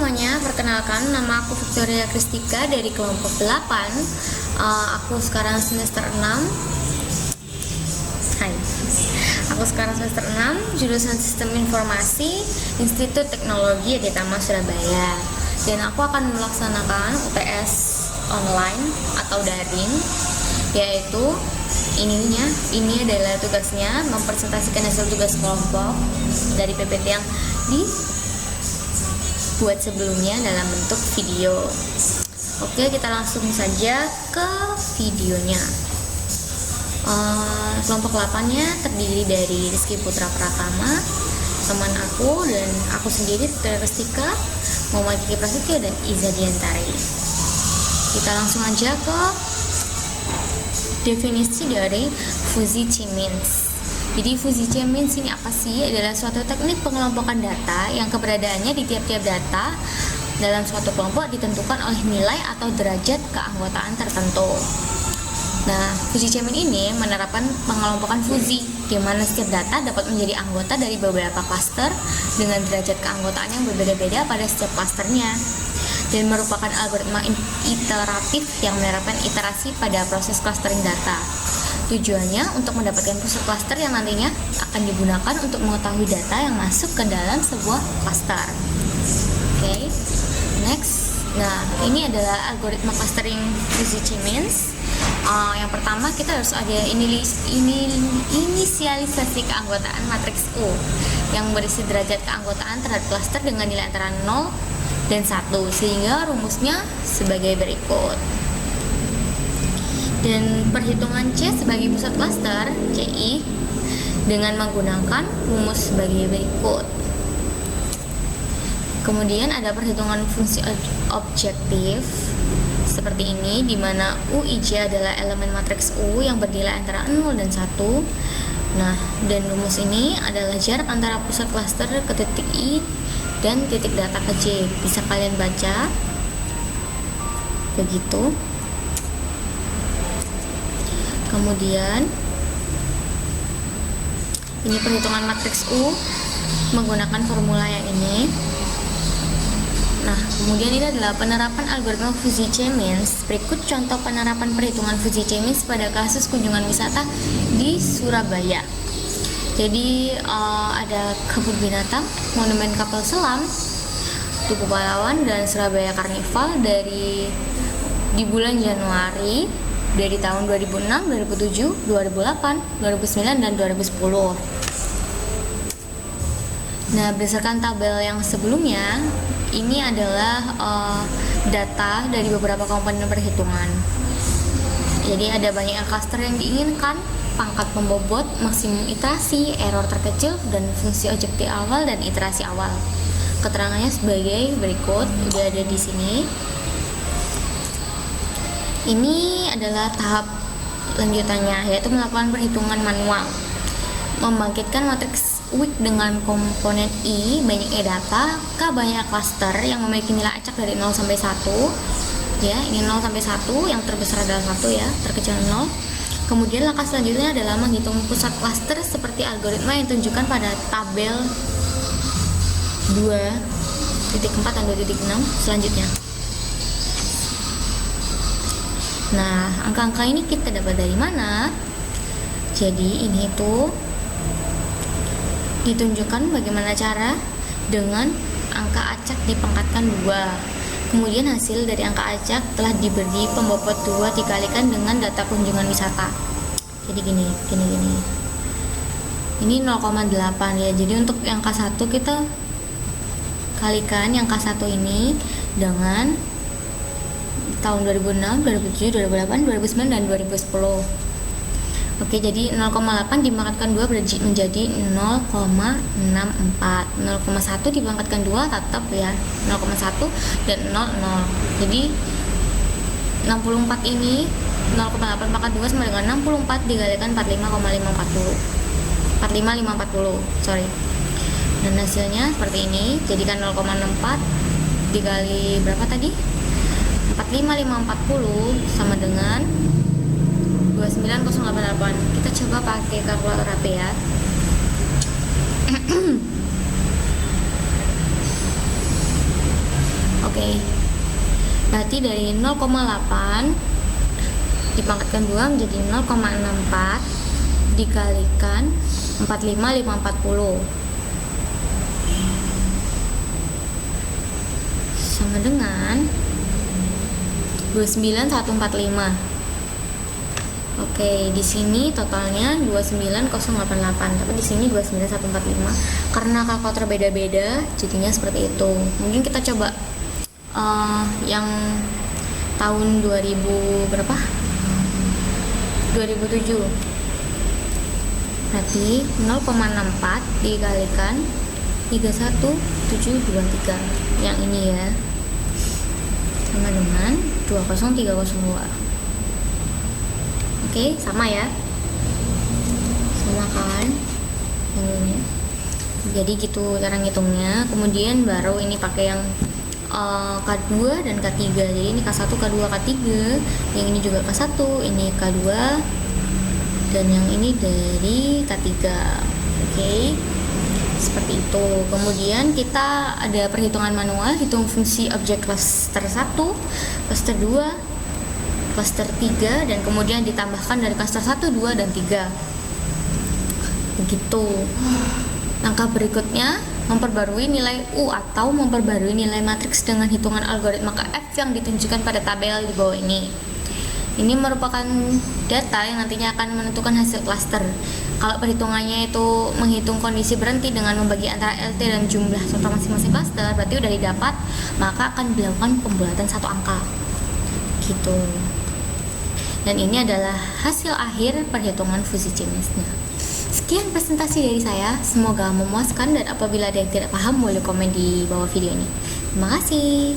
semuanya, perkenalkan nama aku Victoria Kristika dari kelompok 8. Aku sekarang semester 6. Hai. Aku sekarang semester 6, jurusan Sistem Informasi, Institut Teknologi Aditama Surabaya. Dan aku akan melaksanakan UTS online atau daring, yaitu ini adalah tugasnya mempresentasikan hasil tugas kelompok dari PPT yang dibuat sebelumnya dalam bentuk video. Oke, kita langsung saja ke videonya. Kelompok 8-nya terdiri dari Rizky Putra Pratama, teman aku, dan aku sendiri Victoria Kristika, Muhammad Kiki Prasetyo, dan Iza Diantari. Kita langsung aja ke definisi dari fuzzy Chi-Means. Jadi fuzzy Chi-Means ini apa sih? Adalah suatu teknik pengelompokan data yang keberadaannya di tiap-tiap data dalam suatu kelompok ditentukan oleh nilai atau derajat keanggotaan tertentu. Nah, fuzzy Chi-Means ini menerapkan pengelompokan fuzzy, di mana setiap data dapat menjadi anggota dari beberapa klaster dengan derajat keanggotaan yang berbeda-beda pada setiap klasternya, dan merupakan algoritma iteratif yang menerapkan iterasi pada proses clustering data. Tujuannya untuk mendapatkan pusat cluster yang nantinya akan digunakan untuk mengetahui data yang masuk ke dalam sebuah cluster. Oke, next. Nah, ini adalah algoritma clustering fuzzy Chi-Means. Yang pertama kita harus ada inisialisasi keanggotaan matriks U yang berisi derajat keanggotaan terhadap cluster dengan nilai antara 0 dan 1, sehingga rumusnya sebagai berikut. Dan perhitungan C sebagai pusat cluster, CI, dengan menggunakan rumus sebagai berikut. Kemudian ada perhitungan fungsi objektif seperti ini, di mana UIJ adalah elemen matriks U yang bernilai antara 0 dan 1. Nah, dan rumus ini adalah jarak antara pusat cluster ke titik I dan titik data ke J. Bisa kalian baca begitu. Kemudian ini perhitungan matriks U menggunakan formula yang ini. Nah, kemudian ini adalah penerapan algoritma fuzzy Chi-Means. Berikut contoh penerapan perhitungan fuzzy Chi-Means pada kasus kunjungan wisata di Surabaya. Jadi ada kebun binatang, monumen kapal selam, Tugu Pahlawan, dan Surabaya Karnival di bulan Januari dari tahun 2006, 2007, 2008, 2009, dan 2010. Nah, berdasarkan tabel yang sebelumnya, ini adalah data dari beberapa komponen perhitungan. Jadi ada banyak cluster yang diinginkan, pangkat pembobot, maksimum iterasi, error terkecil, dan fungsi objektif awal dan iterasi awal. Keterangannya sebagai berikut, udah ada di sini. Ini adalah tahap lanjutannya, yaitu melakukan perhitungan manual. Membangkitkan matriks weak dengan komponen I, banyaknya data, K banyak cluster yang memiliki nilai acak dari 0 sampai 1. Ya, ini 0 sampai 1, yang terbesar adalah 1 ya, terkecil 0. Kemudian langkah selanjutnya adalah menghitung pusat cluster seperti algoritma yang ditunjukkan pada tabel 2.4 dan 2.6 selanjutnya. Nah, angka-angka ini kita dapat dari mana? Jadi ini tuh ditunjukkan bagaimana cara dengan angka acak dipangkatkan 2. Kemudian hasil dari angka acak telah diberi pembobot 2 dikalikan dengan data kunjungan wisata. Jadi gini. Ini 0,8 ya. Jadi untuk angka 1 kita kalikan yang angka 1 ini dengan tahun 2006, 2007, 2008, 2009, dan 2010. Oke, jadi 0,8 dipangkatkan 2 menjadi 0,64. 0,1 dipangkatkan 2 tetap ya 0,1 dan 00. Jadi 64 ini 0,8 pangkat 2 sama dengan 64 dikalikan 45,540. 45540, sorry. Dan hasilnya seperti ini. Jadikan 0,64 dikali berapa tadi? 45540 sama dengan 29088. Kita coba pakai kalkulator HP ya. Oke. Berarti dari 0,8 dipangkatkan 2 menjadi 0,64 dikalikan 45540 sama dengan 29145. Oke, di sini totalnya 29088, tapi di sini 29145. Karena kalkulator beda-beda, jadinya seperti itu. Mungkin kita coba yang tahun 2000 berapa? 2007. Berarti 0,64 dikalikan 31723. Yang ini ya. Sama dengan 20302. Oke, sama ya, sama kan yang ini. Jadi gitu cara ngitungnya. Kemudian baru ini pakai yang K2 dan K3. Jadi ini K1, K2, K3. Yang ini juga K1, ini K2, dan yang ini dari K3. Oke, seperti itu. Kemudian kita ada perhitungan manual, hitung fungsi objek cluster 1, cluster 2, cluster 3, dan kemudian ditambahkan dari cluster 1, 2, dan 3. Begitu. Langkah berikutnya, memperbarui nilai U atau memperbarui nilai matriks dengan hitungan algoritma KF yang ditunjukkan pada tabel di bawah ini. Ini merupakan data yang nantinya akan menentukan hasil cluster. Kalau perhitungannya itu menghitung kondisi berhenti dengan membagi antara LT dan jumlah total masing-masing cluster, berarti udah didapat, maka akan dilakukan pembulatan satu angka. Gitu. Dan ini adalah hasil akhir perhitungan fuzzy chain-nya. Sekian presentasi dari saya, semoga memuaskan, dan apabila ada yang tidak paham boleh komen di bawah video ini. Terima kasih.